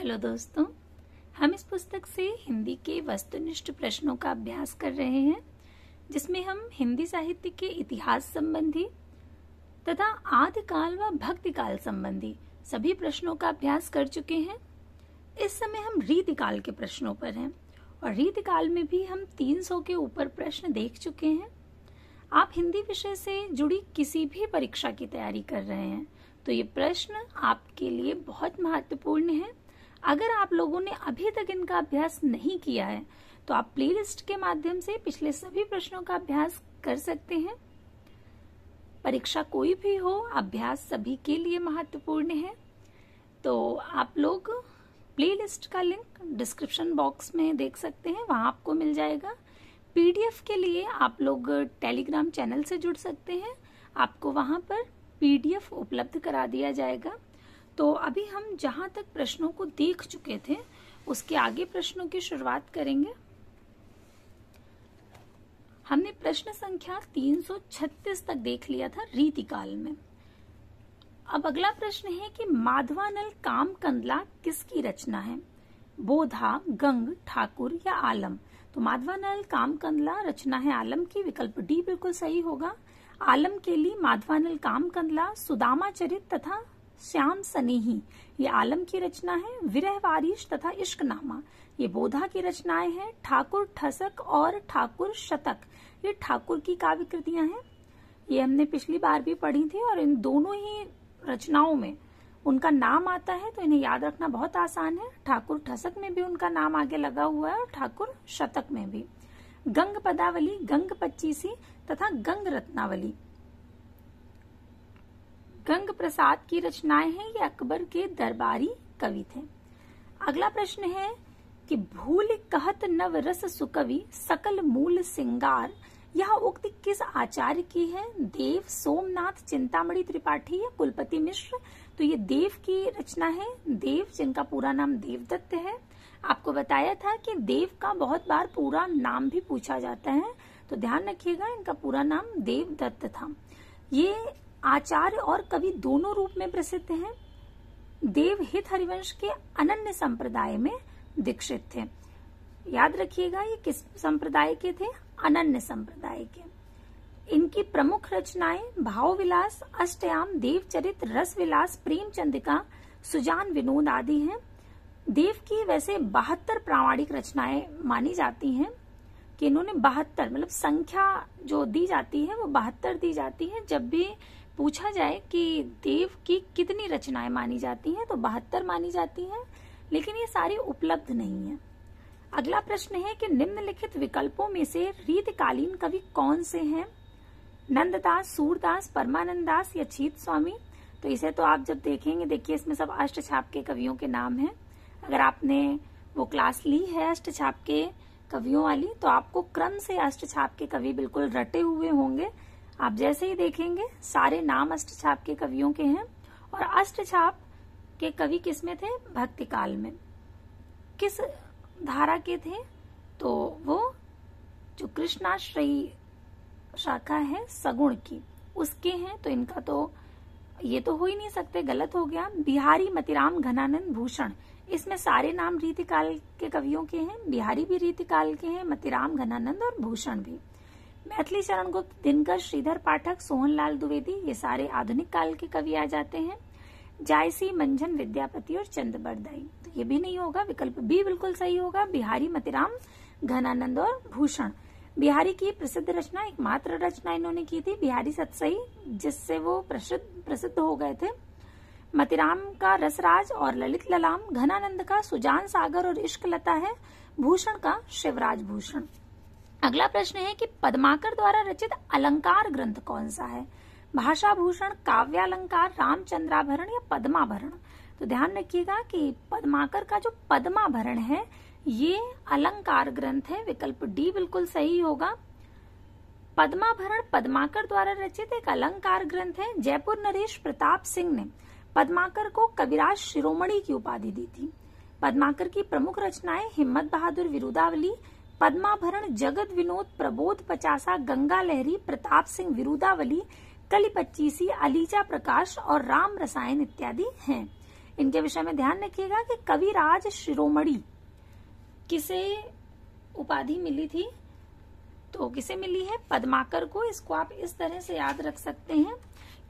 Hello दोस्तों, हम इस पुस्तक से हिंदी के वस्तुनिष्ठ प्रश्नों का अभ्यास कर रहे हैं, जिसमें हम हिंदी साहित्य के इतिहास संबंधी तथा आदिकाल व भक्तिकाल संबंधी सभी प्रश्नों का अभ्यास कर चुके हैं। इस समय हम रीतिकाल के प्रश्नों पर हैं और रीतिकाल में भी हम 300 के ऊपर प्रश्न देख चुके हैं। आप हिंदी विषय से जुड़ी किसी भी परीक्षा की तैयारी कर रहे हैं तो ये प्रश्न आपके लिए बहुत महत्वपूर्ण है। अगर आप लोगों ने अभी तक इनका अभ्यास नहीं किया है तो आप प्लेलिस्ट के माध्यम से पिछले सभी प्रश्नों का अभ्यास कर सकते हैं। परीक्षा कोई भी हो, अभ्यास सभी के लिए महत्वपूर्ण है। तो आप लोग प्लेलिस्ट का लिंक डिस्क्रिप्शन बॉक्स में देख सकते हैं, वहां आपको मिल जाएगा। पीडीएफ के लिए आप लोग टेलीग्राम चैनल से जुड़ सकते हैं, आपको वहां पर पीडीएफ उपलब्ध करा दिया जाएगा। तो अभी हम जहां तक प्रश्नों को देख चुके थे उसके आगे प्रश्नों की शुरुआत करेंगे। हमने प्रश्न संख्या 336 तक देख लिया था रीतिकाल में। अब अगला प्रश्न है कि माधवानल काम कंदला किसकी रचना है? बोधा, गंग, ठाकुर या आलम? तो माधवानल काम कंदला रचना है आलम की, विकल्प डी बिल्कुल सही होगा। आलम केली, माधवानल काम कंदला, सुदामा चरित तथा श्याम सनेही ये आलम की रचना है। विरह वारिश तथा इश्कनामा ये बोधा की रचनाएं हैं। ठाकुर ठसक और ठाकुर शतक ये ठाकुर की काव्य कृतियां हैं। ये हमने पिछली बार भी पढ़ी थी और इन दोनों ही रचनाओं में उनका नाम आता है तो इन्हें याद रखना बहुत आसान है। ठाकुर ठसक में भी उनका नाम आगे लगा हुआ है और ठाकुर शतक में भी। गंग पदावली, गंग पच्चीसी तथा गंग रत्नावली गंग प्रसाद की रचनाएं हैं, ये अकबर के दरबारी कवि थे। अगला प्रश्न है कि भूल कहत नव रस सुकवि सकल मूल सिंगार यह उक्ति किस आचार्य की है? देव, सोमनाथ, चिंतामणि त्रिपाठी या कुलपति मिश्र? तो ये देव की रचना है। देव जिनका पूरा नाम देवदत्त है। आपको बताया था कि देव का बहुत बार पूरा नाम भी पूछा जाता है, तो ध्यान रखिएगा इनका पूरा नाम देवदत्त था। ये आचार्य और कवि दोनों रूप में प्रसिद्ध हैं। देव हित हरिवंश के अनन्य संप्रदाय में दीक्षित थे। याद रखिएगा ये किस संप्रदाय के थे? अनन्य संप्रदाय के। इनकी प्रमुख रचनाएं भाव विलास, अष्टयाम, देवचरित, रस विलास, प्रेम चंद्रिका, सुजान विनोद आदि हैं। देव की वैसे 72 प्रामाणिक रचनाएं मानी जाती हैं कि इन्होंने 72 मतलब संख्या जो दी जाती है वो 72 दी जाती है। जब भी पूछा जाए कि देव की कितनी रचनाएं मानी जाती हैं तो 72 मानी जाती हैं, लेकिन ये सारी उपलब्ध नहीं है। अगला प्रश्न है कि निम्नलिखित विकल्पों में से रीतिकालीन कवि कौन से हैं? नंददास, सूरदास, परमानंद दास या छीत स्वामी? तो इसे तो आप जब देखेंगे, देखिए इसमें सब अष्टछाप के कवियों के नाम हैं। अगर आपने वो क्लास ली है अष्टछाप के कवियों वाली तो आपको क्रम से अष्टछाप के कवि बिल्कुल रटे हुए होंगे। आप जैसे ही देखेंगे सारे नाम अष्टछाप के कवियों के हैं। और अष्टछाप के कवि किसमें थे? भक्तिकाल में। किस धारा के थे? तो वो जो कृष्णाश्रयी शाखा है सगुण की, उसके हैं। तो इनका तो ये तो हो ही नहीं सकते, गलत हो गया। बिहारी, मतिराम, घनानंद, भूषण इसमें सारे नाम रीतिकाल के कवियों के हैं। बिहारी भी रीतिकाल के हैं, मतिराम, घनानंद और भूषण भी। मैथिली चरण गुप्त, दिनकर, श्रीधर पाठक, सोहनलाल द्विवेदी ये सारे आधुनिक काल के कवि आ जाते हैं। जायसी, मंझन, विद्यापति और चंद बरदाई तो ये भी नहीं होगा, विकल्प बी बिल्कुल सही होगा। बिहारी, मतिराम, घनानंद और भूषण। बिहारी की प्रसिद्ध रचना, एकमात्र रचना इन्होंने की थी बिहारी सतसई, जिससे वो प्रसिद्ध हो गए थे। मतिराम का रसराज और ललित ललाम, घनानंद का सुजान सागर और इश्क लता है, भूषण का शिवराज भूषण। अगला प्रश्न है कि पद्माकर द्वारा रचित अलंकार ग्रंथ कौन सा है? भाषा भूषण, काव्यालंकार, रामचंद्राभरण या पद्माभरण? तो ध्यान रखिएगा कि पद्माकर का जो पद्माभरण है ये अलंकार ग्रंथ है, विकल्प डी बिल्कुल सही होगा। पद्माभरण पद्माकर द्वारा रचित एक अलंकार ग्रंथ है। जयपुर नरेश प्रताप सिंह ने पद्माकर को कविराज शिरोमणि की उपाधि दी थी। पद्माकर की प्रमुख रचनाएं हिम्मत बहादुर विरुदावली, पद्माभरण, जगत विनोद, प्रबोध पचासा, गंगा लहरी, प्रताप सिंह विरुदावली, कली पच्चीसी, अलीजा प्रकाश और राम रसायन इत्यादि हैं। इनके विषय में ध्यान रखिएगा कि कविराज शिरोमणि किसे उपाधि मिली थी, तो किसे मिली है, पद्माकर को। इसको आप इस तरह से याद रख सकते हैं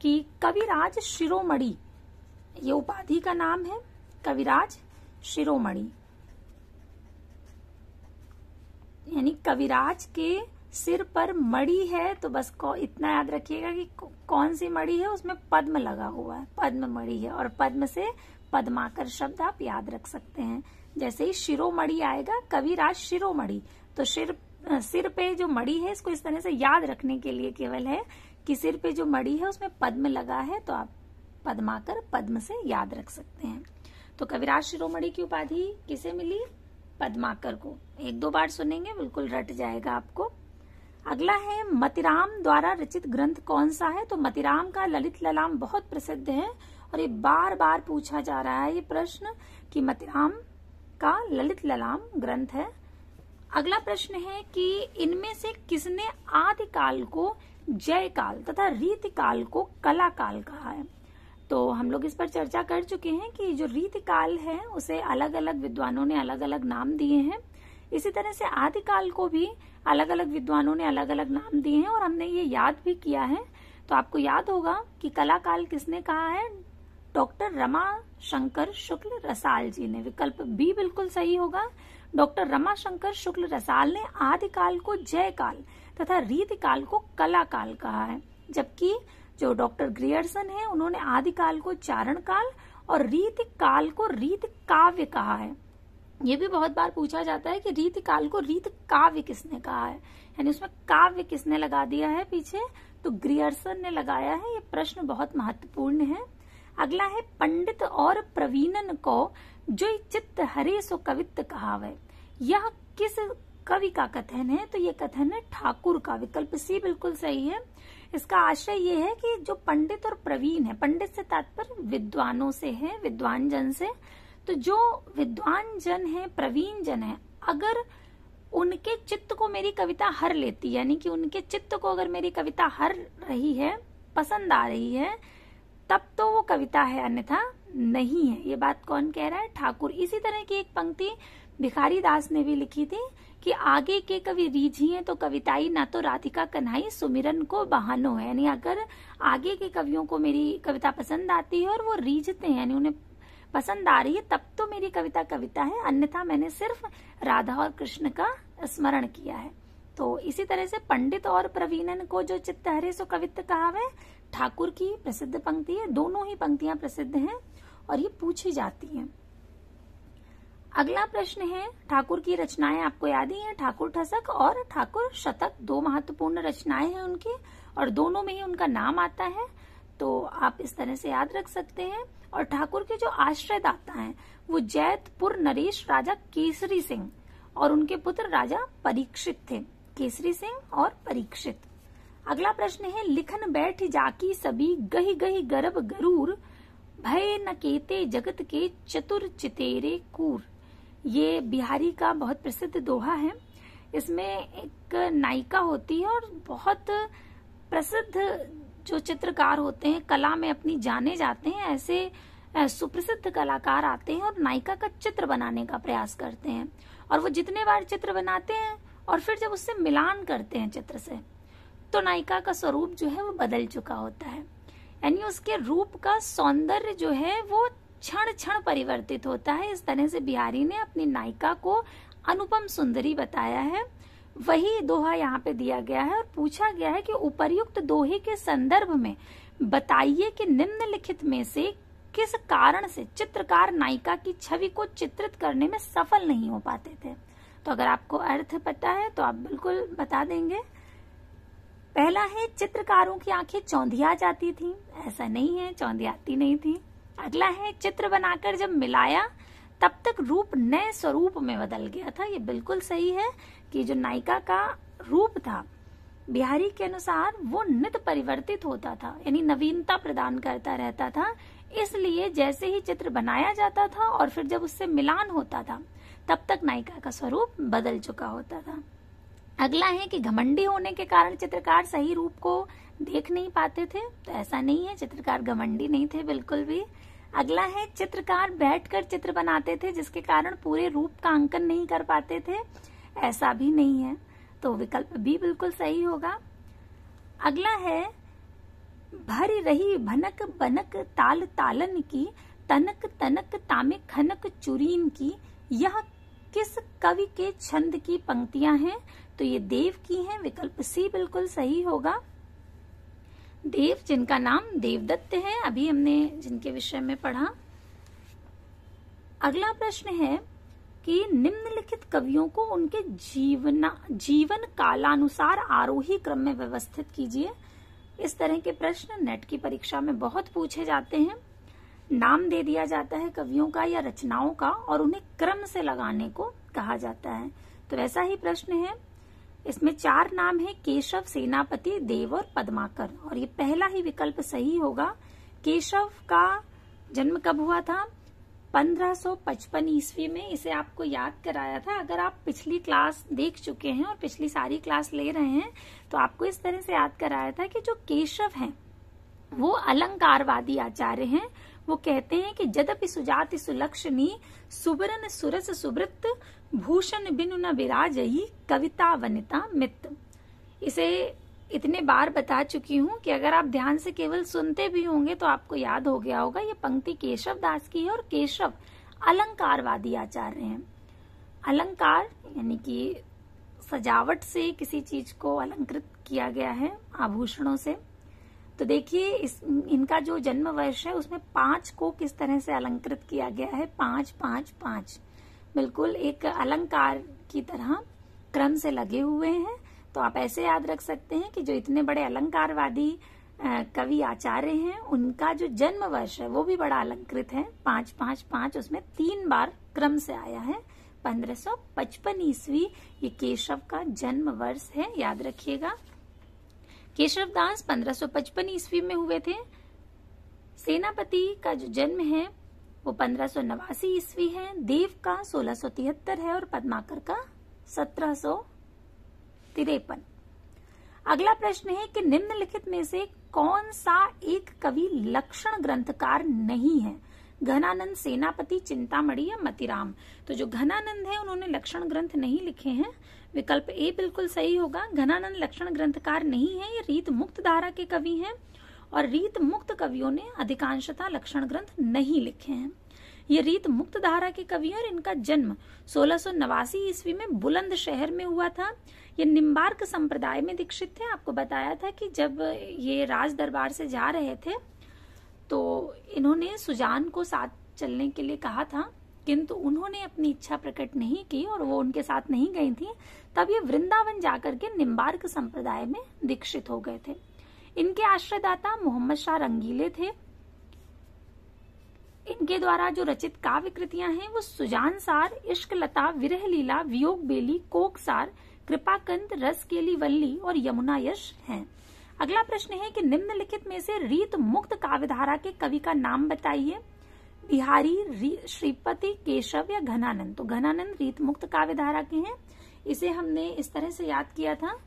कि कविराज शिरोमणि ये उपाधि का नाम है, कविराज शिरोमणि, यानी कविराज के सिर पर मणि है, तो बस इतना याद रखिएगा कि कौन सी मणि है, उसमें पद्म लगा हुआ है, पद्म मणि है, और पद्म से पद्माकर शब्द आप याद रख सकते हैं। जैसे ही शिरोमणि आएगा, कविराज शिरोमणि, तो सिर पे जो मणि है, इसको इस तरह से याद रखने के लिए केवल है कि सिर पे जो मणि है उसमें पद्म लगा है, तो आप पद्माकर पद्म से याद रख सकते हैं। तो कविराज शिरोमणि की उपाधि किसे मिली, पद्माकर को। एक दो बार सुनेंगे, बिल्कुल रट जाएगा आपको। अगला है मतिराम द्वारा रचित ग्रंथ कौन सा है, तो मतिराम का ललित ललाम बहुत प्रसिद्ध है और ये बार बार पूछा जा रहा है ये प्रश्न कि मतिराम का ललित ललाम ग्रंथ है। अगला प्रश्न है कि इनमें से किसने आदिकाल को जय काल तथा रीति काल को कला काल कहा है। तो हम लोग इस पर चर्चा कर चुके हैं कि जो रीति काल है उसे अलग अलग विद्वानों ने अलग अलग नाम दिए हैं। इसी तरह से आदिकाल को भी अलग अलग विद्वानों ने अलग अलग नाम दिए हैं और हमने ये याद भी किया है। तो आपको याद होगा कि कला काल किसने कहा है, डॉक्टर रमाशंकर शुक्ल रसाल जी ने। विकल्प बी बिल्कुल सही होगा। डॉक्टर रमाशंकर शुक्ल रसाल ने आदिकाल को जय काल तथा रीति काल को कला काल कहा है, जबकि जो डॉक्टर ग्रियर्सन है उन्होंने आदिकाल को चारण काल और रीति काल को रीति काव्य कहा है। ये भी बहुत बार पूछा जाता है कि रीति काल को रीति काव्य किसने कहा है, यानी उसमें काव्य किसने लगा दिया है पीछे, तो ग्रियर्सन ने लगाया है। ये प्रश्न बहुत महत्वपूर्ण है। अगला है पंडित और प्रवीणन को जो चित्त हरे सो कवित्त कहावे, यह किस कवि का कथन है, तो ये कथन है ठाकुर का। विकल्प सी बिल्कुल सही है। इसका आशय ये है कि जो पंडित और प्रवीण है, पंडित से तात्पर्य विद्वानों से है, विद्वान जन से, तो जो विद्वान जन है, प्रवीण जन है, अगर उनके चित्त को मेरी कविता हर लेती, यानी कि उनके चित्त को अगर मेरी कविता हर रही है, पसंद आ रही है, तब तो वो कविता है, अन्यथा नहीं है। ये बात कौन कह रहा है, ठाकुर। इसी तरह की एक पंक्ति भिखारी दास ने भी लिखी थी कि आगे के कवि रीझिए तो कविताई, ना तो राधिका कन्हाई सुमिरन को बहानो है। यानी अगर आगे के कवियों को मेरी कविता पसंद आती है और वो रीझते हैं, यानी उन्हें पसंद आ रही है, तब तो मेरी कविता कविता है, अन्यथा मैंने सिर्फ राधा और कृष्ण का स्मरण किया है। तो इसी तरह से पंडित और प्रवीणन को जो चित्त हरे सो कवित्त कहावे ठाकुर की प्रसिद्ध पंक्ति है। दोनों ही पंक्तियां प्रसिद्ध हैं और ये पूछी जाती हैं। अगला प्रश्न है, ठाकुर की रचनाएं आपको याद ही है, ठाकुर ठसक और ठाकुर शतक, दो महत्वपूर्ण रचनाएं हैं उनकी और दोनों में ही उनका नाम आता है, तो आप इस तरह से याद रख सकते हैं। और ठाकुर के जो आश्रयदाता हैं वो जैतपुर नरेश राजा केसरी सिंह और उनके पुत्र राजा परीक्षित थे, केसरी सिंह और परीक्षित। अगला प्रश्न है, लिखन बैठ जाकी सभी गही गही गर्भ गरूर, भय न केते जगत के चतुर चितेरे कूर। ये बिहारी का बहुत प्रसिद्ध दोहा है। इसमें एक नायिका होती है और बहुत प्रसिद्ध जो चित्रकार होते हैं, कला में अपनी जाने जाते हैं, ऐसे सुप्रसिद्ध कलाकार आते हैं और नायिका का चित्र बनाने का प्रयास करते हैं। और वो जितने बार चित्र बनाते हैं और फिर जब उससे मिलान करते हैं चित्र से, तो नायिका का स्वरूप जो है वो बदल चुका होता है, यानी उसके रूप का सौंदर्य जो है वो क्षण क्षण परिवर्तित होता है। इस तरह से बिहारी ने अपनी नायिका को अनुपम सुंदरी बताया है। वही दोहा यहाँ पे दिया गया है और पूछा गया है कि उपर्युक्त दोहे के संदर्भ में बताइए कि निम्नलिखित में से किस कारण से चित्रकार नायिका की छवि को चित्रित करने में सफल नहीं हो पाते थे। तो अगर आपको अर्थ पता है तो आप बिल्कुल बता देंगे। पहला है, चित्रकारों की आंखें चौंधिया जाती थी। ऐसा नहीं है, चौंधियाती नहीं थी। अगला है, चित्र बनाकर जब मिलाया तब तक रूप नए स्वरूप में बदल गया था। ये बिल्कुल सही है कि जो नायिका का रूप था बिहारी के अनुसार वो नित परिवर्तित होता था, यानी नवीनता प्रदान करता रहता था। इसलिए जैसे ही चित्र बनाया जाता था और फिर जब उससे मिलान होता था तब तक नायिका का स्वरूप बदल चुका होता था। अगला है कि घमंडी होने के कारण चित्रकार सही रूप को देख नहीं पाते थे। तो ऐसा नहीं है, चित्रकार घमंडी नहीं थे बिल्कुल भी। अगला है चित्रकार बैठकर चित्र बनाते थे जिसके कारण पूरे रूप का अंकन नहीं कर पाते थे, ऐसा भी नहीं है, तो विकल्प बी बिल्कुल सही होगा। अगला है भरी रही भनक बनक ताल तालन की, तनक तनक तामे खनक चुरीन की, यह किस कवि के छंद की पंक्तियां हैं? तो ये देव की हैं, विकल्प सी बिल्कुल सही होगा। देव जिनका नाम देवदत्त है, अभी हमने जिनके विषय में पढ़ा। अगला प्रश्न है कि निम्नलिखित कवियों को उनके जीवन कालानुसार आरोही क्रम में व्यवस्थित कीजिए। इस तरह के प्रश्न नेट की परीक्षा में बहुत पूछे जाते हैं। नाम दे दिया जाता है कवियों का या रचनाओं का और उन्हें क्रम से लगाने को कहा जाता है। तो ऐसा ही प्रश्न है। इसमें 4 नाम है, केशव, सेनापति, देव और पद्माकर, और ये पहला ही विकल्प सही होगा। केशव का जन्म कब हुआ था? 1555 ईस्वी में। इसे आपको याद कराया था। अगर आप पिछली क्लास देख चुके हैं और पिछली सारी क्लास ले रहे हैं तो आपको इस तरह से याद कराया था कि जो केशव हैं वो अलंकारवादी आचार्य हैं। वो कहते हैं कि जदपि सुजाति सुलक्षणी, सुबरन सुरस सुवृत्त, भूषण बिनु न विराजई, कविता वनिता मित्त। इसे इतने बार बता चुकी हूँ कि अगर आप ध्यान से केवल सुनते भी होंगे तो आपको याद हो गया होगा। ये पंक्ति केशव दास की है और केशव अलंकारवादी आचार्य हैं। अलंकार यानी कि सजावट से किसी चीज को अलंकृत किया गया है, आभूषणों से। तो देखिए इनका जो जन्म वर्ष है उसमें 5 को किस तरह से अलंकृत किया गया है, 5 5 5, बिल्कुल एक अलंकार की तरह क्रम से लगे हुए हैं। तो आप ऐसे याद रख सकते हैं कि जो इतने बड़े अलंकारवादी कवि आचार्य हैं उनका जो जन्म वर्ष है वो भी बड़ा अलंकृत है, 5 5 5, उसमें 3 बार क्रम से आया है। 1555 ईस्वी ये केशव का जन्म वर्ष है, याद रखिएगा। केशव दास 1555 ईस्वी में हुए थे। सेनापति का जो जन्म है वो 1589 ईस्वी है। देव का 1673 है और पद्माकर का 1753। अगला प्रश्न है कि निम्नलिखित में से कौन सा एक कवि लक्षण ग्रंथकार नहीं है? घनानंद, सेनापति, चिंतामणि या मतिराम। तो जो घनानंद है उन्होंने लक्षण ग्रंथ नहीं लिखे हैं, विकल्प ए बिल्कुल सही होगा। घनानंद लक्षण ग्रंथकार नहीं है, ये रीत मुक्त धारा के कवि हैं और रीत मुक्त कवियों ने अधिकांशतः लक्षण ग्रंथ नहीं लिखे हैं। ये रीत मुक्त धारा के कवि और इनका जन्म 1689 ईस्वी में बुलंदशहर में हुआ था। ये निम्बार्क संप्रदाय में दीक्षित थे। आपको बताया था कि जब ये राज दरबार से जा रहे थे तो इन्होंने सुजान को साथ चलने के लिए कहा था, किंतु उन्होंने अपनी इच्छा प्रकट नहीं की और वो उनके साथ नहीं गई थी। तब ये वृंदावन जाकर के निम्बार्क संप्रदाय में दीक्षित हो गए थे। इनके आश्रयदाता मोहम्मद शाह रंगीले थे। इनके द्वारा जो रचित काव्य कृतियां हैं वो सुजानसार, इश्क लता, विरह लीला, वियोग बेली, कोकसार, कृपाकंद, रसकेली वल्ली और यमुना यश हैं। अगला प्रश्न है कि निम्नलिखित में से रीत मुक्त काव्यधारा के कवि का नाम बताइए। बिहारी, श्रीपति, केशव या घनानंद। तो घनानंद रीत मुक्त काव्यधारा के हैं। इसे हमने इस तरह से याद किया था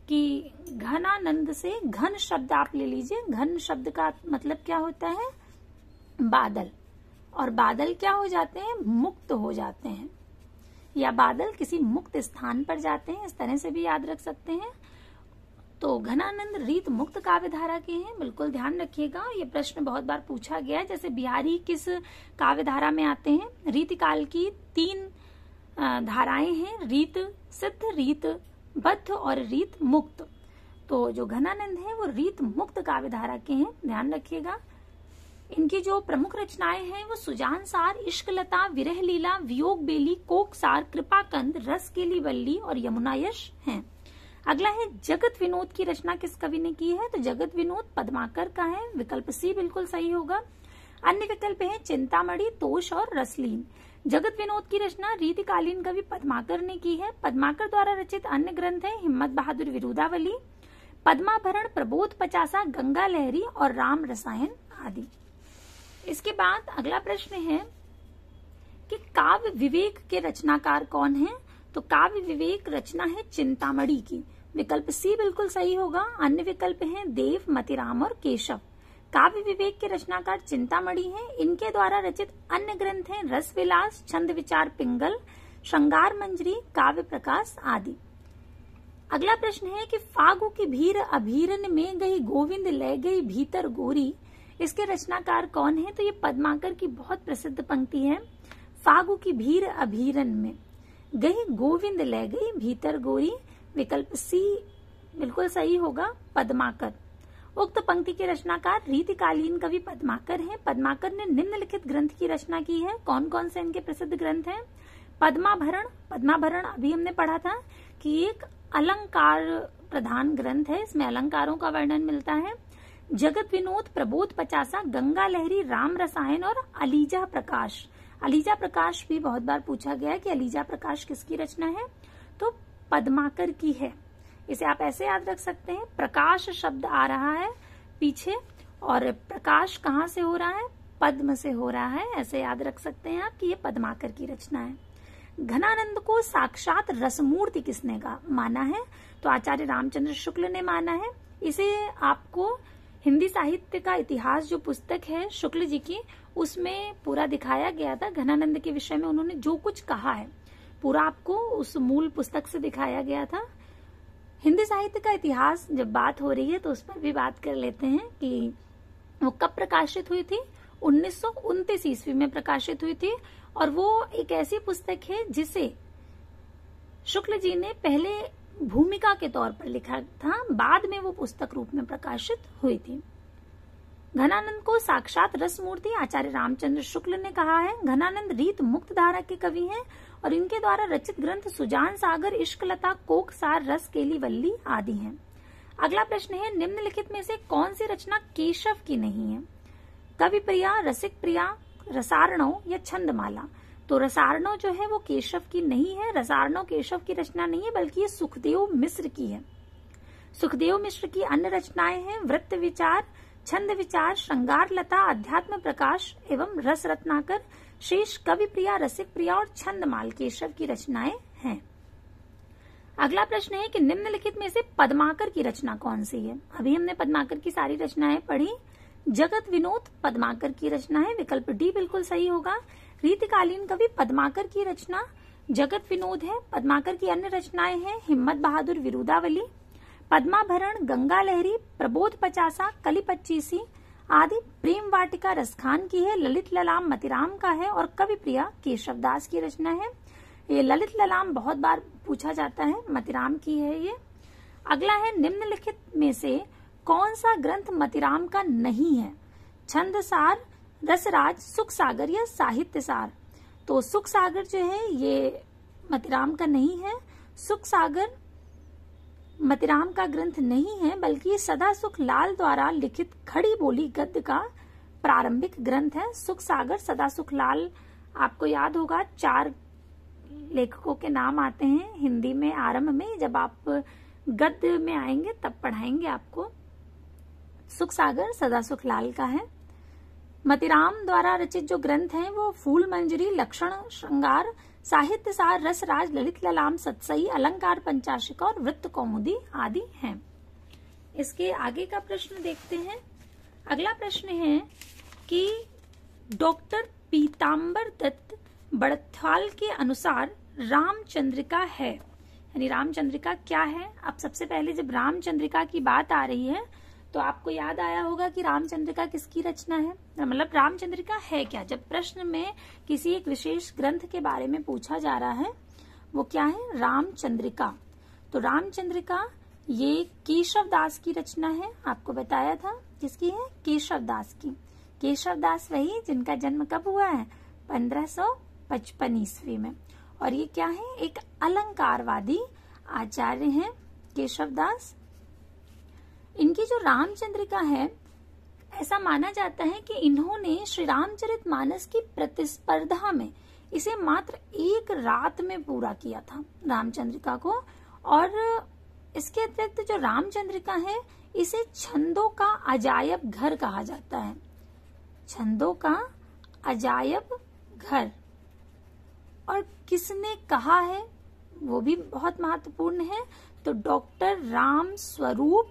कि घनानंद से घन शब्द आप ले लीजिए। घन शब्द का मतलब क्या होता है? बादल, और बादल क्या हो जाते हैं? मुक्त हो जाते हैं, या बादल किसी मुक्त स्थान पर जाते हैं, इस तरह से भी याद रख सकते हैं। तो घनानंद रीत मुक्त काव्यधारा के हैं, बिल्कुल ध्यान रखिएगा। ये प्रश्न बहुत बार पूछा गया है। जैसे बिहारी किस काव्यधारा में आते हैं? रीतिकाल की 3 धाराएं हैं, रीत सिद्ध, रीत बद्ध और रीत मुक्त। तो जो घनानंद है वो रीत मुक्त काव्यधारा के हैं, ध्यान रखिएगा। इनकी जो प्रमुख रचनाएं हैं वो सुजानसार, इश्कलता, विरह लीला, वियोग बेली, कोकसार, कृपाकंद, रसकेली वल्ली और यमुना यश हैं। अगला है जगत विनोद की रचना किस कवि ने की है? तो जगत विनोद पद्माकर का है, विकल्प सी बिल्कुल सही होगा। अन्य विकल्प है चिंतामणि, तोष और रसलीन। जगत विनोद की रचना रीतिकालीन कवि पद्माकर ने की है। पद्माकर द्वारा रचित अन्य ग्रंथ है हिम्मत बहादुर विरुदावली, पद्माभरण, प्रबोध पचासा, गंगा लहरी और राम रसायन आदि। इसके बाद अगला प्रश्न है कि काव्य विवेक के रचनाकार कौन है? तो काव्य विवेक रचना है चिंतामणि की, विकल्प सी बिल्कुल सही होगा। अन्य विकल्प हैं देव, मतिराम और केशव। काव्य विवेक के रचनाकार चिंतामणि हैं। इनके द्वारा रचित अन्य ग्रंथ हैं रस विलास, छंद विचार पिंगल, श्रृंगार मंजरी, काव्य प्रकाश आदि। अगला प्रश्न है कि फागु की भीर अभीरन में गई गोविंद ले गई भीतर गोरी, इसके रचनाकार कौन है? तो ये पद्माकर की बहुत प्रसिद्ध पंक्ति है। फागु की भीर अभीरन में गई गोविंद ले गई भीतर गोरी, विकल्प सी बिल्कुल सही होगा, पद्माकर। उक्त पंक्ति के रचनाकार रीतिकालीन कवि पद्माकर हैं। पद्माकर ने निम्नलिखित ग्रंथ की रचना की है। कौन कौन से इनके प्रसिद्ध ग्रंथ हैं? पद्माभरण। पद्माभरण अभी हमने पढ़ा था कि एक अलंकार प्रधान ग्रंथ है, इसमें अलंकारों का वर्णन मिलता है। जगत विनोद, प्रबोध पचासा, गंगा लहरी, राम रसायन और अलीजा प्रकाश। अलीजा प्रकाश भी बहुत बार पूछा गया कि अलीजा प्रकाश किसकी रचना है? तो पद्माकर की है। इसे आप ऐसे याद रख सकते हैं, प्रकाश शब्द आ रहा है पीछे और प्रकाश कहाँ से हो रहा है? पद्म से हो रहा है। ऐसे याद रख सकते हैं आप कि ये पद्माकर की रचना है। घनानंद को साक्षात रसमूर्ति किसने का माना है? तो आचार्य रामचंद्र शुक्ल ने माना है। इसे आपको हिंदी साहित्य का इतिहास जो पुस्तक है शुक्ल जी की, उसमें पूरा दिखाया गया था। घनानंद के विषय में उन्होंने जो कुछ कहा है पूरा आपको उस मूल पुस्तक से दिखाया गया था। हिंदी साहित्य का इतिहास जब बात हो रही है तो उस पर भी बात कर लेते हैं कि वो कब प्रकाशित हुई थी। 1929 ईस्वी में प्रकाशित हुई थी और वो एक ऐसी पुस्तक है जिसे शुक्ल जी ने पहले भूमिका के तौर पर लिखा था, बाद में वो पुस्तक रूप में प्रकाशित हुई थी। घनानंद को साक्षात रसमूर्ति आचार्य रामचंद्र शुक्ल ने कहा है। घनानंद रीत मुक्त धारा के कवि हैं और इनके द्वारा रचित ग्रंथ सुजान सागर, इश्कलता, कोकसार, रस केली वल्ली आदि हैं। अगला प्रश्न है, निम्नलिखित में से कौन सी रचना केशव की नहीं है? कवि प्रिया, रसिक प्रिया, रसार्णव या छंदमाला। तो रसार्णव जो है वो केशव की नहीं है। रसार्णव केशव की रचना नहीं है बल्कि ये सुखदेव मिश्र की है। सुखदेव मिश्र की अन्य रचनाएं हैं वृत्त विचार, छंद विचार, श्रृंगार लता, अध्यात्म प्रकाश एवं रस रत्नाकर। शेष कवि प्रिया, रसिक प्रिया और छंदमाल केशव की रचनाएं हैं। अगला प्रश्न है कि निम्नलिखित में से पद्माकर की रचना कौन सी है? अभी हमने पद्माकर की सारी रचनाएं पढ़ी। जगत विनोद पद्माकर की रचना है, विकल्प डी बिल्कुल सही होगा। रीतिकालीन कवि पद्माकर की रचना जगत विनोद है। पद्माकर की अन्य रचनाएं हैं हिम्मत बहादुर, विरुदावली, पद्माभरण, गंगा लहरी, प्रबोध पचासा, कली पच्चीसी आदि। प्रेम वाटिका रसखान की है। ललित ललाम मतिराम का है और कवि प्रिया केशवदास की रचना है। ये ललित ललाम बहुत बार पूछा जाता है, मतिराम की है ये। अगला है, निम्नलिखित में से कौन सा ग्रंथ मतिराम का नहीं है? छंद सार, रसराज, सुख सागर या साहित्य सार। तो सुख सागर जो है ये मतिराम का नहीं है। सुख सागर मतिराम का ग्रंथ नहीं है बल्कि सदा सुख लाल द्वारा लिखित खड़ी बोली गद्य का प्रारंभिक ग्रंथ है। सुख सागर, सदा सुख लाल, आपको याद होगा 4 लेखकों के नाम आते हैं हिंदी में आरंभ में, जब आप गद्य में आएंगे तब पढ़ाएंगे आपको। सुख सागर सदा सुख लाल का है। मतिराम द्वारा रचित जो ग्रंथ हैं वो फूल मंजरी, लक्षण श्रृंगार, साहित्य सार, रसराज, ललित ललाम, सतसई, अलंकार पंचाशिका और वृत्त कौमुदी आदि हैं। इसके आगे का प्रश्न देखते हैं। अगला प्रश्न है कि डॉक्टर पीताम्बर दत्त बड़थाल के अनुसार रामचंद्रिका है, यानी रामचंद्रिका क्या है? अब सबसे पहले जब रामचंद्रिका की बात आ रही है तो आपको याद आया होगा कि रामचंद्रिका किसकी रचना है, मतलब रामचंद्रिका है क्या। जब प्रश्न में किसी एक विशेष ग्रंथ के बारे में पूछा जा रहा है वो क्या है? रामचंद्रिका। तो रामचंद्रिका ये केशवदास की रचना है, आपको बताया था किसकी है? केशवदास की। केशवदास वही जिनका जन्म कब हुआ है? 1555 ईस्वी में। और ये क्या है? एक अलंकारवादी आचार्य हैं केशवदास। इनकी जो रामचंद्रिका है, ऐसा माना जाता है कि इन्होंने श्री रामचरितमानस की प्रतिस्पर्धा में इसे मात्र 1 रात में पूरा किया था रामचंद्रिका को। और इसके अतिरिक्त जो रामचंद्रिका है इसे छंदों का अजायब घर कहा जाता है। छंदों का अजायब घर। और किसने कहा है वो भी बहुत महत्वपूर्ण है। तो डॉक्टर राम स्वरूप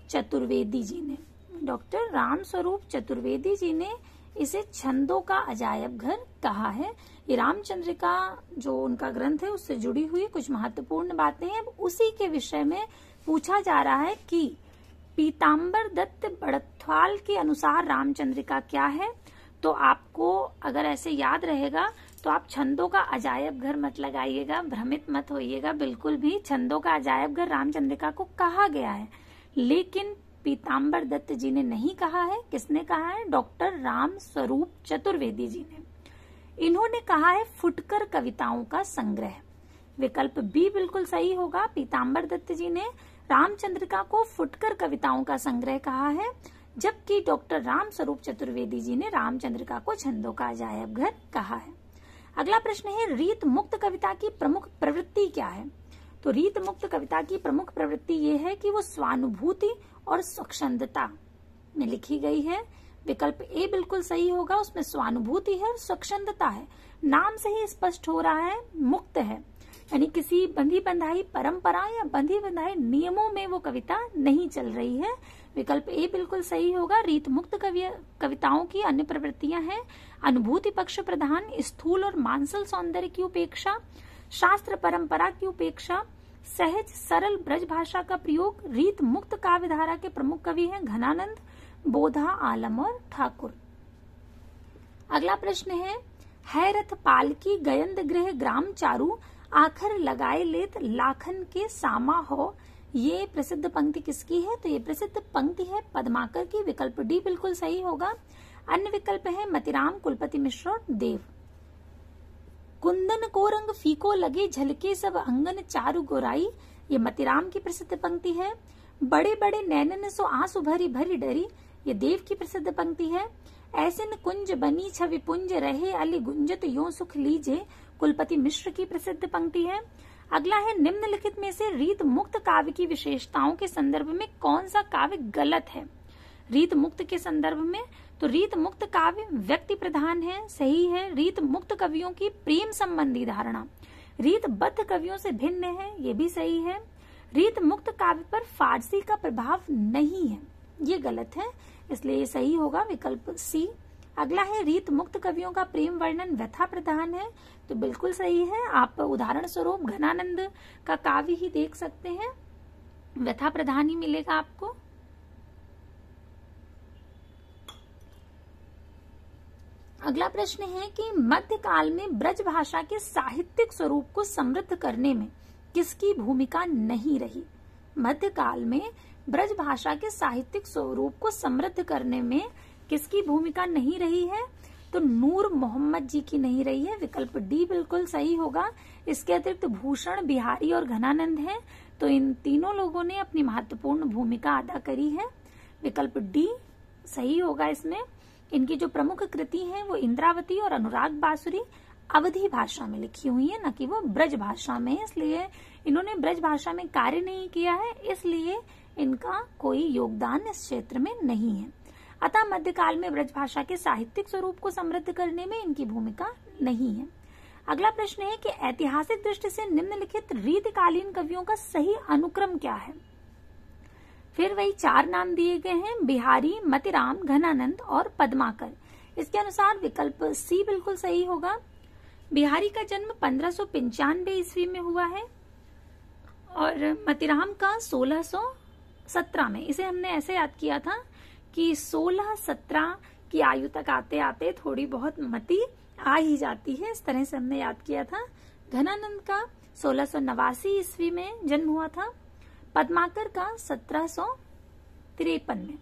चतुर्वेदी जी ने, डॉक्टर राम स्वरूप चतुर्वेदी जी ने इसे छंदों का अजायब घर कहा है। ये रामचंद्रिका जो उनका ग्रंथ है उससे जुड़ी हुई कुछ महत्वपूर्ण बातें हैं। उसी के विषय में पूछा जा रहा है कि पीताम्बर दत्त बड़थवाल के अनुसार रामचंद्रिका क्या है। तो आपको अगर ऐसे याद रहेगा तो आप छंदों का अजायब घर मत लगाइएगा, भ्रमित मत होइएगा बिल्कुल भी। छंदों का अजायब घर रामचंद्रिका को कहा गया है, लेकिन पीताम्बर दत्त जी ने नहीं कहा है। किसने कहा है? डॉक्टर राम स्वरूप चतुर्वेदी जी ने। इन्होंने कहा है फुटकर कविताओं का संग्रह। विकल्प बी बिल्कुल सही होगा। पीताम्बर दत्त जी ने रामचंद्रिका को फुटकर कविताओं का संग्रह कहा है, जबकि डॉक्टर राम स्वरूप चतुर्वेदी जी ने रामचंद्रिका को छंदों का अजायब घर कहा है। अगला प्रश्न है रीत मुक्त कविता की प्रमुख प्रवृत्ति क्या है। तो रीत मुक्त कविता की प्रमुख प्रवृत्ति ये है कि वो स्वानुभूति और स्वच्छंदता में लिखी गई है। विकल्प ए बिल्कुल सही होगा, उसमें स्वानुभूति है और स्वच्छंदता है। नाम से ही स्पष्ट हो रहा है मुक्त है, यानी किसी बंधी बंधाई परंपरा या बंधी बंधाई नियमों में वो कविता नहीं चल रही है। विकल्प ए बिल्कुल सही होगा। रीत मुक्त कविताओं की अन्य प्रवृत्तियां हैं अनुभूति पक्ष प्रधान, स्थूल और मांसल सौंदर्य की उपेक्षा, शास्त्र परंपरा की उपेक्षा, सहज सरल ब्रज भाषा का प्रयोग। रीत मुक्त काव्य धारा के प्रमुख कवि हैं घनानंद, बोधा, आलम और ठाकुर। अगला प्रश्न है रथ पालकी गयंद गृह ग्राम चारू, आखर लगाए लेत लाखन के सामा हो। ये प्रसिद्ध पंक्ति किसकी है? तो ये प्रसिद्ध पंक्ति है पद्माकर की। विकल्प डी बिल्कुल सही होगा। अन्य विकल्प है मतिराम, कुलपति मिश्र और देव। कुंदन को रंग फीको लगे झलके सब अंगन चारु गोराई, ये मतिराम की प्रसिद्ध पंक्ति है। बड़े बड़े नैनन सो आंसू भरी भरी डरी, ये देव की प्रसिद्ध पंक्ति है। ऐसिन कुंज बनी छवि पुंज रहे अली गुंजत यो सुख लीजे, कुलपति मिश्र की प्रसिद्ध पंक्ति है। अगला है निम्नलिखित में से रीत मुक्त काव्य की विशेषताओं के संदर्भ में कौन सा काव्य गलत है। रीत मुक्त के संदर्भ में तो रीत मुक्त काव्य व्यक्ति प्रधान है, सही है। रीत मुक्त कवियों की प्रेम संबंधी धारणा रीत बद्ध कवियों से भिन्न है, ये भी सही है। रीत मुक्त काव्य पर फारसी का प्रभाव नहीं है, ये गलत है, इसलिए ये सही होगा विकल्प सी। अगला है रीत मुक्त कवियों का प्रेम वर्णन व्यथा प्रधान है, तो बिल्कुल सही है। आप उदाहरण स्वरूप घनानंद का काव्य ही देख सकते हैं, व्यथा प्रधान ही मिलेगा आपको। अगला प्रश्न है कि मध्यकाल में ब्रज भाषा के साहित्यिक स्वरूप को समृद्ध करने में किसकी भूमिका नहीं रही। मध्यकाल में ब्रज भाषा के साहित्यिक स्वरूप को समृद्ध करने में किसकी भूमिका नहीं रही है? तो नूर मोहम्मद जी की नहीं रही है, विकल्प डी बिल्कुल सही होगा। इसके अतिरिक्त भूषण, बिहारी और घनानंद हैं, तो इन तीनों लोगों ने अपनी महत्वपूर्ण भूमिका अदा करी है, विकल्प डी सही होगा इसमें। इनकी जो प्रमुख कृति हैं वो इंद्रावती और अनुराग बांसुरी अवधी भाषा में लिखी हुई है, न कि वो ब्रज भाषा में, इसलिए इन्होंने ब्रज भाषा में कार्य नहीं किया है, इसलिए इनका कोई योगदान इस क्षेत्र में नहीं है। अतः मध्यकाल में ब्रज भाषा के साहित्यिक स्वरूप को समृद्ध करने में इनकी भूमिका नहीं है। अगला प्रश्न है कि ऐतिहासिक दृष्टि से निम्नलिखित रीतिकालीन कवियों का सही अनुक्रम क्या है। फिर वही चार नाम दिए गए हैं, बिहारी, मतिराम, घनानंद और पद्माकर। इसके अनुसार विकल्प सी बिल्कुल सही होगा। बिहारी का जन्म 1595 ईस्वी में हुआ है और मतिराम का 1617 में। इसे हमने ऐसे याद किया था कि 16-17 की आयु तक आते आते थोड़ी बहुत मति आ ही जाती है, इस तरह से हमने याद किया था। घनानंद का 1689 ईस्वी में जन्म हुआ था, पद्माकर का 1753 में।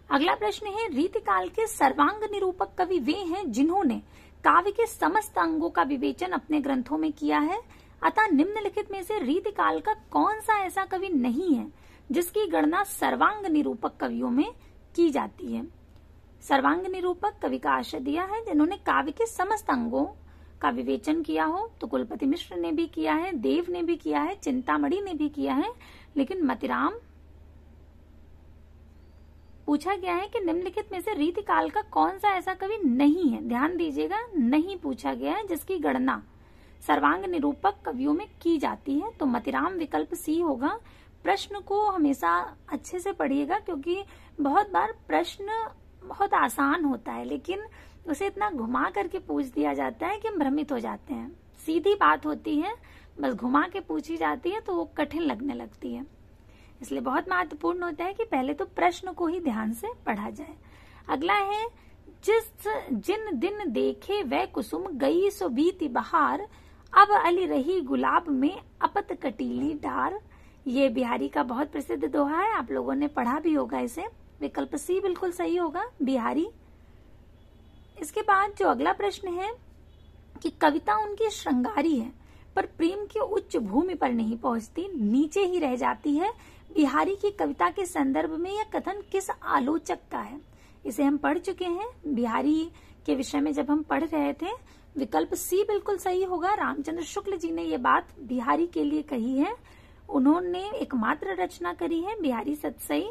अगला प्रश्न है रीतिकाल के सर्वांग निरूपक कवि वे हैं जिन्होंने काव्य के समस्त अंगों का विवेचन अपने ग्रंथों में किया है। अतः निम्नलिखित में से रीतिकाल का कौन सा ऐसा कवि नहीं है जिसकी गणना सर्वांग निरूपक कवियों में की जाती है। सर्वांग निरूपक कवि का आशय दिया है जिन्होंने काव्य के समस्त अंगों का विवेचन किया हो, तो कुलपति मिश्र ने भी किया है, देव ने भी किया है, चिंतामणि ने भी किया है, लेकिन मतिराम पूछा गया है कि निम्नलिखित में से रीतिकाल का कौन सा ऐसा कवि नहीं है। ध्यान दीजिएगा, नहीं पूछा गया है जिसकी गणना सर्वांग निरूपक कवियों में की जाती है, तो मतिराम विकल्प सी होगा। प्रश्न को हमेशा अच्छे से पढ़िएगा, क्योंकि बहुत बार प्रश्न बहुत आसान होता है लेकिन उसे इतना घुमा करके पूछ दिया जाता है कि हम भ्रमित हो जाते हैं। सीधी बात होती है, बस घुमा के पूछी जाती है तो वो कठिन लगने लगती है। इसलिए बहुत महत्वपूर्ण होता है कि पहले तो प्रश्न को ही ध्यान से पढ़ा जाए। अगला है, जिन दिन देखे वह कुसुम गई सो बीती बहार, अब अली रही गुलाब में अपत कटीली डार। ये बिहारी का बहुत प्रसिद्ध दोहा है, आप लोगों ने पढ़ा भी होगा इसे। विकल्प सी बिल्कुल सही होगा, बिहारी। इसके बाद जो अगला प्रश्न है कि कविता उनकी श्रृंगारी है पर प्रेम की उच्च भूमि पर नहीं पहुंचती, नीचे ही रह जाती है। बिहारी की कविता के संदर्भ में यह कथन किस आलोचक का है? इसे हम पढ़ चुके हैं बिहारी के विषय में जब हम पढ़ रहे थे। विकल्प सी बिल्कुल सही होगा। रामचंद्र शुक्ल जी ने ये बात बिहारी के लिए कही है। उन्होंने एकमात्र रचना करी है बिहारी सतसई,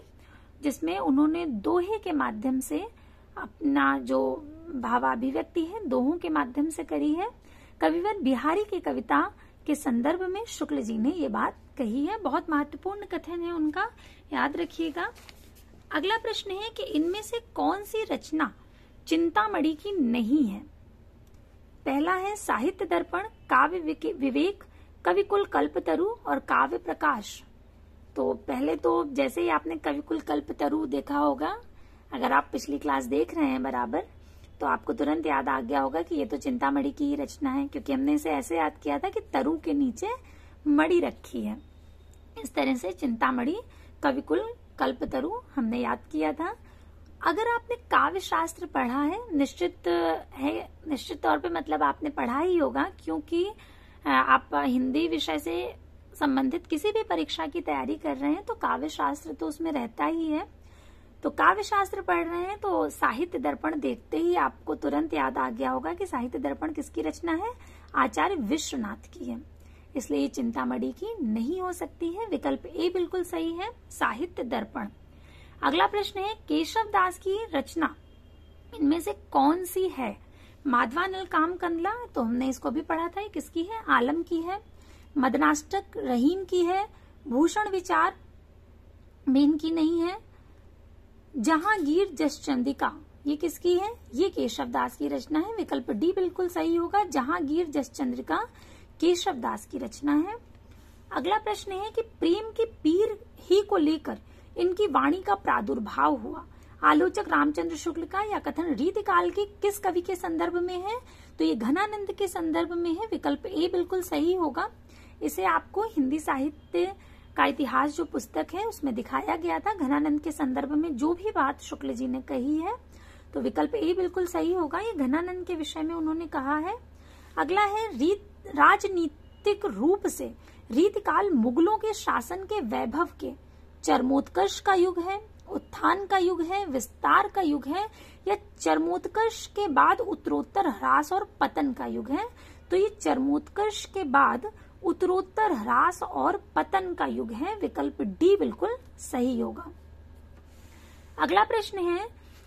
जिसमें उन्होंने दोहे के माध्यम से अपना जो भावाभिव्यक्ति है दोहों के माध्यम से करी है। कविवर बिहारी की कविता के संदर्भ में शुक्ल जी ने ये बात कही है। बहुत महत्वपूर्ण कथन है उनका, याद रखिएगा। अगला प्रश्न है कि इनमें से कौन सी रचना चिंतामणि की नहीं है? पहला है साहित्य दर्पण, काव्य विवेक, कविकुल कल्पतरु और काव्य प्रकाश। तो पहले तो जैसे ही आपने कविकुल कल्पतरु देखा होगा, अगर आप पिछली क्लास देख रहे हैं बराबर, तो आपको तुरंत याद आ गया होगा कि ये तो चिंतामणि की ही रचना है, क्योंकि हमने इसे ऐसे याद किया था कि तरु के नीचे मणि रखी है। इस तरह से चिंतामणि, कविकुल कल्पतरु हमने याद किया था। अगर आपने काव्य शास्त्र पढ़ा है, निश्चित तौर पे मतलब आपने पढ़ा ही होगा, क्योंकि आप हिंदी विषय से संबंधित किसी भी परीक्षा की तैयारी कर रहे हैं तो काव्य शास्त्र तो उसमें रहता ही है। तो काव्य शास्त्र पढ़ रहे हैं तो साहित्य दर्पण देखते ही आपको तुरंत याद आ गया होगा कि साहित्य दर्पण किसकी रचना है? आचार्य विश्वनाथ की है। इसलिए ये चिंतामणि की नहीं हो सकती है। विकल्प ए बिल्कुल सही है, साहित्य दर्पण। अगला प्रश्न है, केशव दास की रचना इनमें से कौन सी है? माधवानल काम कंदला, तो हमने इसको भी पढ़ा था, किसकी है? आलम की है। मदनाष्टक रहीम की है। भूषण विचार भी इनकी नहीं है। जहांगीर जसचंद्रिका, ये किसकी है? ये केशव दास की रचना है। विकल्प डी बिल्कुल सही होगा, जहांगीर जसचंद्रिका केशव दास की रचना है। अगला प्रश्न है कि प्रेम की पीर ही को लेकर इनकी वाणी का प्रादुर्भाव हुआ। आलोचक रामचंद्र शुक्ल का यह कथन रीतिकाल के किस कवि के संदर्भ में है? तो ये घनानंद के संदर्भ में है। विकल्प ए बिल्कुल सही होगा। इसे आपको हिंदी साहित्य का इतिहास जो पुस्तक है उसमें दिखाया गया था। घनानंद के संदर्भ में जो भी बात शुक्ल जी ने कही है, तो विकल्प ए बिल्कुल सही होगा। ये घनानंद के विषय में उन्होंने कहा है। अगला है, राजनीतिक रूप से रीतिकाल मुगलों के शासन के वैभव के चरमोत्कर्ष का युग है, उत्थान का युग है, विस्तार का युग है, या चरमोत्कर्ष के बाद उत्तरोत्तर ह्रास और पतन का युग है? तो ये चरमोत्कर्ष के बाद उत्तरोत्तर ह्रास और पतन का युग है। विकल्प डी बिल्कुल सही होगा। अगला प्रश्न है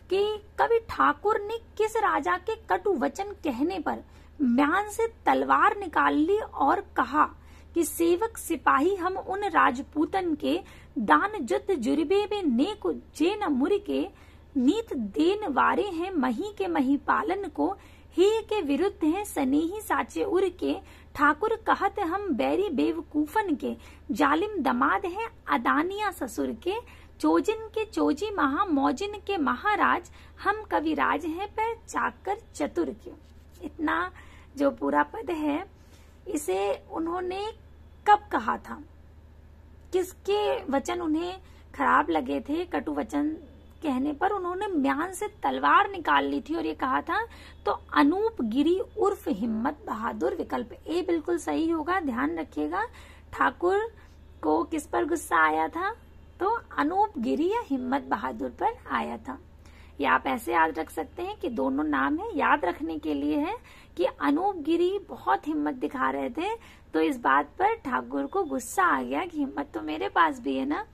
कि कवि ठाकुर ने किस राजा के कटु वचन कहने पर म्यान से तलवार निकाल ली और कहा कि सेवक सिपाही हम उन राजपूतन के दान जुत जुर्बे में नेक जे न मुर के नीत देन वारे हैं मही के मही पालन को ही के विरुद्ध हैं सनेही साचे उर के ठाकुर कहत हम बैरी बेवकूफन के जालिम दमाद हैं अदानिया ससुर के चोजिन के चोजी महा मौजिन के महाराज हम कविराज हैं पर चाकर चतुर के। इतना जो पूरा पद है इसे उन्होंने कब कहा था? किसके वचन उन्हें खराब लगे थे? कटु वचन कहने पर उन्होंने म्यान से तलवार निकाल ली थी और ये कहा था। तो अनूप गिरी उर्फ हिम्मत बहादुर। विकल्प ए बिल्कुल सही होगा। ध्यान रखिएगा, ठाकुर को किस पर गुस्सा आया था? तो अनूप गिरी या हिम्मत बहादुर पर आया था। या आप ऐसे याद रख सकते हैं कि दोनों नाम है, याद रखने के लिए है कि अनूप गिरी बहुत हिम्मत दिखा रहे थे, तो इस बात पर ठाकुर को गुस्सा आ गया कि हिम्मत तो मेरे पास भी है ना।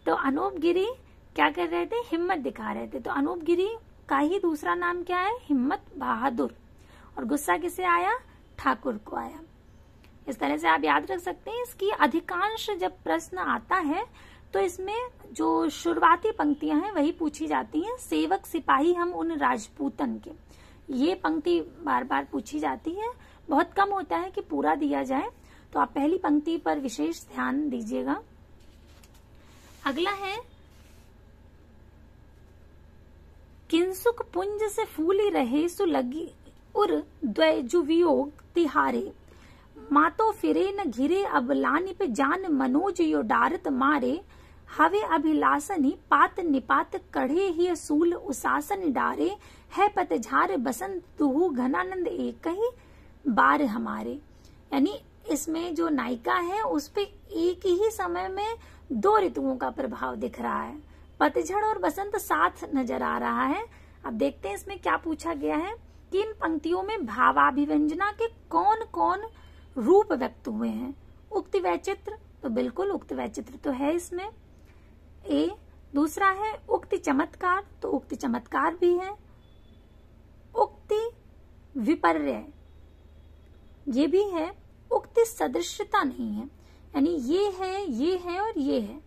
तो अनूप गिरी क्या कर रहे थे? हिम्मत दिखा रहे थे। तो अनूप गिरी का ही दूसरा नाम क्या है? हिम्मत बहादुर। और गुस्सा किसे आया? ठाकुर को आया। इस तरह से आप याद रख सकते हैं। इसकी अधिकांश जब प्रश्न आता है तो इसमें जो शुरुआती पंक्तियां हैं वही पूछी जाती हैं। सेवक सिपाही हम उन राजपूतन के, ये पंक्ति बार बार पूछी जाती है। बहुत कम होता है कि पूरा दिया जाए, तो आप पहली पंक्ति पर विशेष ध्यान दीजिएगा। अगला है किंसुक पुंज से फूली रहे सुलगी उर द्वैजु वियोग तिहारे, मातो फिरे न घिरे अब लानि पे जान मनोज यो डारत मारे, हवे अभिलाषनी पात निपात कढ़े ही सूल उसासन डारे, है पतझार बसंत तुहु घनानंद एक ही बार हमारे। यानी इसमें जो नायिका है उस पे एक ही समय में दो ऋतुओं का प्रभाव दिख रहा है, पतझड़ और बसंत साथ नजर आ रहा है। अब देखते हैं इसमें क्या पूछा गया है कि इन पंक्तियों में भावाभिव्यंजना के कौन कौन रूप व्यक्त हुए हैं। उक्ति वैचित्र, तो बिल्कुल उक्ति वैचित्र तो है इसमें ए। दूसरा है उक्ति चमत्कार, तो उक्ति चमत्कार भी है। उक्ति विपर्य ये भी है। उक्ति सदृश्यता नहीं है, यानी ये है और ये है।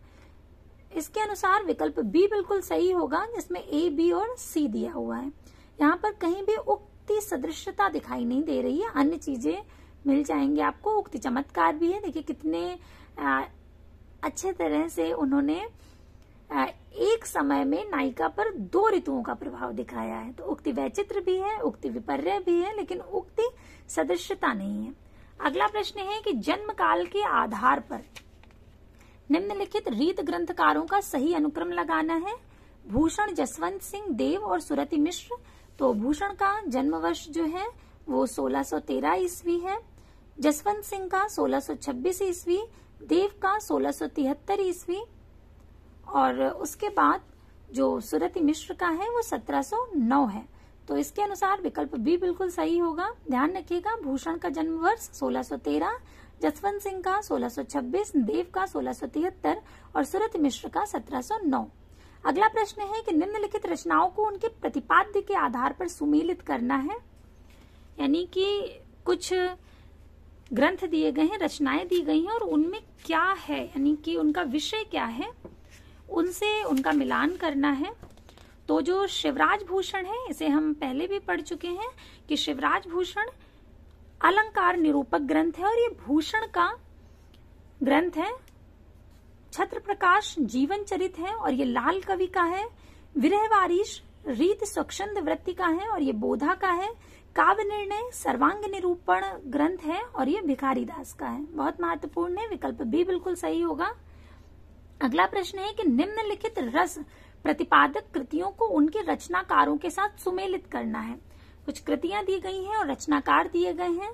इसके अनुसार विकल्प बी बिल्कुल सही होगा, जिसमें ए, बी और सी दिया हुआ है। यहाँ पर कहीं भी उक्ति सदृश्यता दिखाई नहीं दे रही है, अन्य चीजें मिल जाएंगे आपको। उक्ति चमत्कार भी है, देखिए कितने अच्छे तरह से उन्होंने एक समय में नायिका पर दो ऋतुओं का प्रभाव दिखाया है। तो उक्ति वैचित्र भी है, उक्ति विपर्य भी है, लेकिन उक्ति सदृश्यता नहीं है। अगला प्रश्न है कि जन्म काल के आधार पर निम्नलिखित रीत ग्रंथकारों का सही अनुक्रम लगाना है। भूषण जसवंत सिंह देव और सुरति मिश्र, तो भूषण का जन्म वर्ष जो है वो 1613 ईस्वी है, जसवंत सिंह का 1626 ईस्वी, देव का 1673 ईस्वी, और उसके बाद जो सुरति मिश्र का है वो 1709 है। तो इसके अनुसार विकल्प बी बिल्कुल सही होगा। ध्यान रखिएगा, भूषण का जन्म वर्ष 1613, जसवंत सिंह का 1626, देव का 1673 और सुरति मिश्र का 1709। अगला प्रश्न है कि निम्नलिखित रचनाओं को उनके प्रतिपाद्य के आधार पर सुमेलित करना है। यानी कि कुछ ग्रंथ दिए गए हैं, रचनाएं दी गई हैं और उनमें क्या है, यानी कि उनका विषय क्या है, उनसे उनका मिलान करना है। तो जो शिवराज भूषण है, इसे हम पहले भी पढ़ चुके हैं कि शिवराज भूषण अलंकार निरूपक ग्रंथ है और ये भूषण का ग्रंथ है। छत्र प्रकाश जीवन चरित है और ये लाल कवि का है। विरह वारिश रीत स्वच्छंद वृत्ति का है और ये बोधा का है। काव्य निर्णय सर्वांग निरूपण ग्रंथ है और ये भिखारी दास का है। बहुत महत्वपूर्ण है, विकल्प बी बिल्कुल सही होगा। अगला प्रश्न है कि निम्नलिखित रस प्रतिपादक कृतियों को उनके रचनाकारों के साथ सुमेलित करना है। कुछ कृतियां दी गई हैं और रचनाकार दिए गए हैं।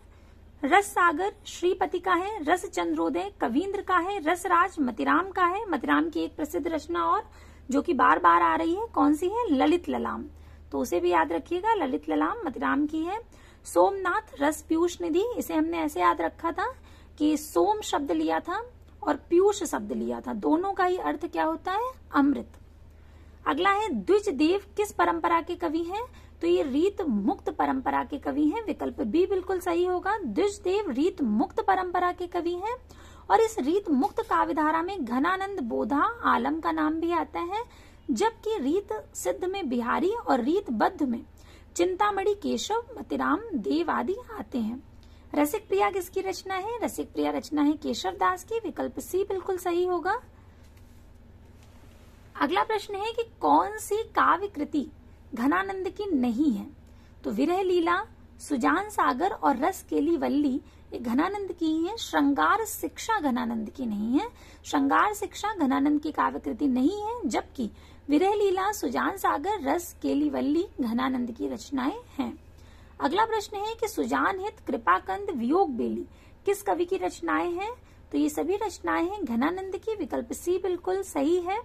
रस सागर श्रीपति का है, रस चंद्रोदय कवींद्र का है, रसराज मतिराम का है। मतिराम की एक प्रसिद्ध रचना और जो कि बार बार आ रही है, कौन सी है, ललित ललाम, तो उसे भी याद रखिएगा, ललित ललाम मतिराम की है। सोमनाथ रस पीयूष निधि, इसे हमने ऐसे याद रखा था कि सोम शब्द लिया था और पीयूष शब्द लिया था, दोनों का ही अर्थ क्या होता है, अमृत। अगला है द्विज देव किस परंपरा के कवि हैं, तो ये रीत मुक्त परंपरा के कवि हैं। विकल्प बी बिल्कुल सही होगा, द्विज देव रीत मुक्त परंपरा के कवि हैं। और इस रीत मुक्त काव्यधारा में घनानंद बोधा आलम का नाम भी आता है, जबकि रीत सिद्ध में बिहारी और रीत बद्ध में चिंतामणि केशव मतिराम देव आदि आते हैं। रसिक प्रिया किसकी रचना है, रसिक प्रिया रचना है केशव दास की। विकल्प सी बिल्कुल सही होगा। अगला प्रश्न है कि कौन सी काव्य कृति घनानंद की नहीं है, तो विरह लीला, सुजान सागर और रस केली वल्ली ये घनानंद की ही है। श्रृंगार शिक्षा घनानंद की नहीं है, श्रृंगार शिक्षा घनानंद की काव्य कृति नहीं है, जबकि विरह लीला, सुजान सागर, रस केली वल्ली घनानंद की रचनाएं हैं। अगला प्रश्न है कि सुजान हित, कृपाकंद, वियोग बेली किस कवि की रचनाएं हैं, तो ये सभी रचनाएं हैं घनानंद की। विकल्प सी बिल्कुल सही है।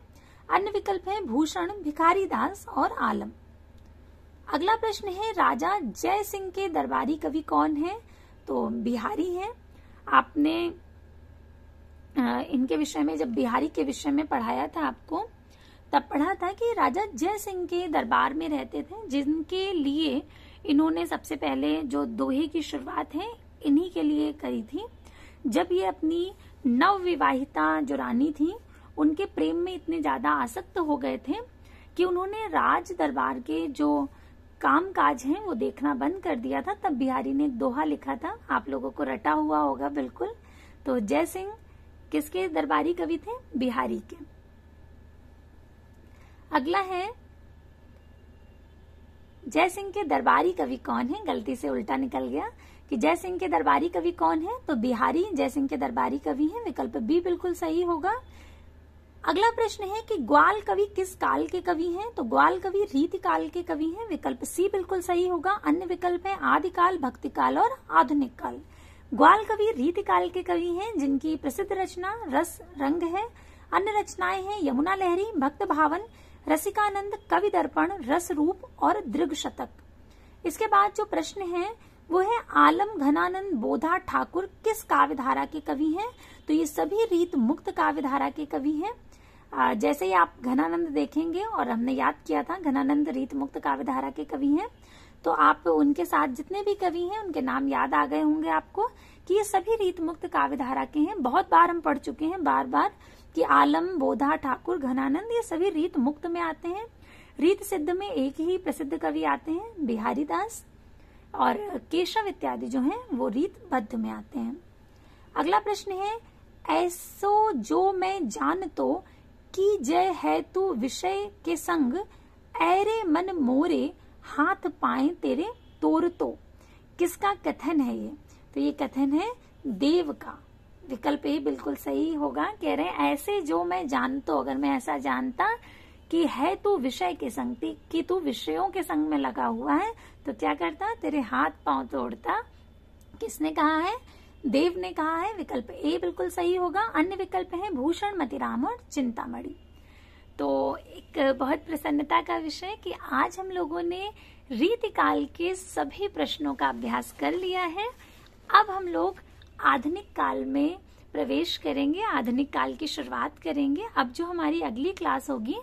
अन्य विकल्प है भूषण, भिखारी दास और आलम। अगला प्रश्न है राजा जय सिंह के दरबारी कवि कौन है, तो बिहारी हैं। आपने इनके विषय में, जब बिहारी के विषय में पढ़ाया था आपको, तब पढ़ा था कि राजा जय सिंह के दरबार में रहते थे, जिनके लिए इन्होंने सबसे पहले जो दोहे की शुरुआत है इन्हीं के लिए करी थी। जब ये अपनी नवविवाहिता जो रानी थी उनके प्रेम में इतने ज्यादा आसक्त हो गए थे कि उन्होंने राज दरबार के जो काम काज हैं वो देखना बंद कर दिया था। तब बिहारी ने एक दोहा लिखा था, आप लोगों को रटा हुआ होगा बिल्कुल। तो जय सिंह किसके दरबारी कवि थे? बिहारी के। अगला है जय सिंह के दरबारी कवि कौन है? गलती से उल्टा निकल गया कि जय सिंह के दरबारी कवि कौन है, तो बिहारी जय सिंह के दरबारी कवि हैं। विकल्प बी बिल्कुल सही होगा। अगला प्रश्न है कि ग्वाल कवि किस काल के कवि हैं? तो ग्वाल कवि रीति काल के कवि हैं। विकल्प सी बिल्कुल सही होगा। अन्य विकल्प है आदिकाल, भक्ति काल और आधुनिक काल। ग्वाल कवि रीति काल के कवि हैं जिनकी प्रसिद्ध रचना रस रंग है। अन्य रचनाएं हैं यमुना लहरी, भक्त भावन, रसिकानंद, कवि दर्पण, रस रूप और दृग शतक। इसके बाद जो प्रश्न है वो है आलम घनानंद बोधा ठाकुर किस काव्यधारा के कवि हैं? तो ये सभी रीत मुक्त काव्यधारा के कवि हैं। जैसे ही आप घनानंद देखेंगे, और हमने याद किया था घनानंद रीत मुक्त काव्यधारा के कवि हैं, तो आप उनके साथ जितने भी कवि हैं उनके नाम याद आ गए होंगे आपको कि ये सभी रीत मुक्त काव्यधारा के हैं। बहुत बार हम पढ़ चुके हैं बार बार कि आलम, बोधा, ठाकुर, घनानंद ये सभी रीत मुक्त में आते हैं। रीत सिद्ध में एक ही प्रसिद्ध कवि आते हैं, बिहारी दास, और केशव इत्यादि जो हैं वो रीत बद्ध में आते हैं। अगला प्रश्न है ऐसो जो मैं जानतो की जय है तू विषय के संग, ऐरे मन मोरे हाथ पाए तेरे तोर तो। किसका कथन है ये? तो ये कथन है देव का। विकल्प ए बिल्कुल सही होगा। कह रहे हैं ऐसे जो मैं जानतो, अगर मैं ऐसा जानता कि है तू विषय के संग, कि तू विषयों के संग में लगा हुआ है, तो क्या करता? तेरे हाथ पांव तोड़ता। किसने कहा है? देव ने कहा है। विकल्प ए बिल्कुल सही होगा। अन्य विकल्प है भूषण, मतिराम और चिंतामणि। तो एक बहुत प्रसन्नता का विषय कि आज हम लोगों ने रीतिकाल के सभी प्रश्नों का अभ्यास कर लिया है। अब हम लोग आधुनिक काल में प्रवेश करेंगे, आधुनिक काल की शुरुआत करेंगे। अब जो हमारी अगली क्लास होगी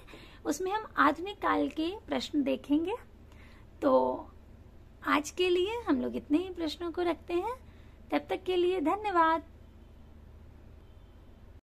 उसमें हम आधुनिक काल के प्रश्न देखेंगे। तो आज के लिए हम लोग इतने ही प्रश्नों को रखते हैं। तब तक के लिए धन्यवाद।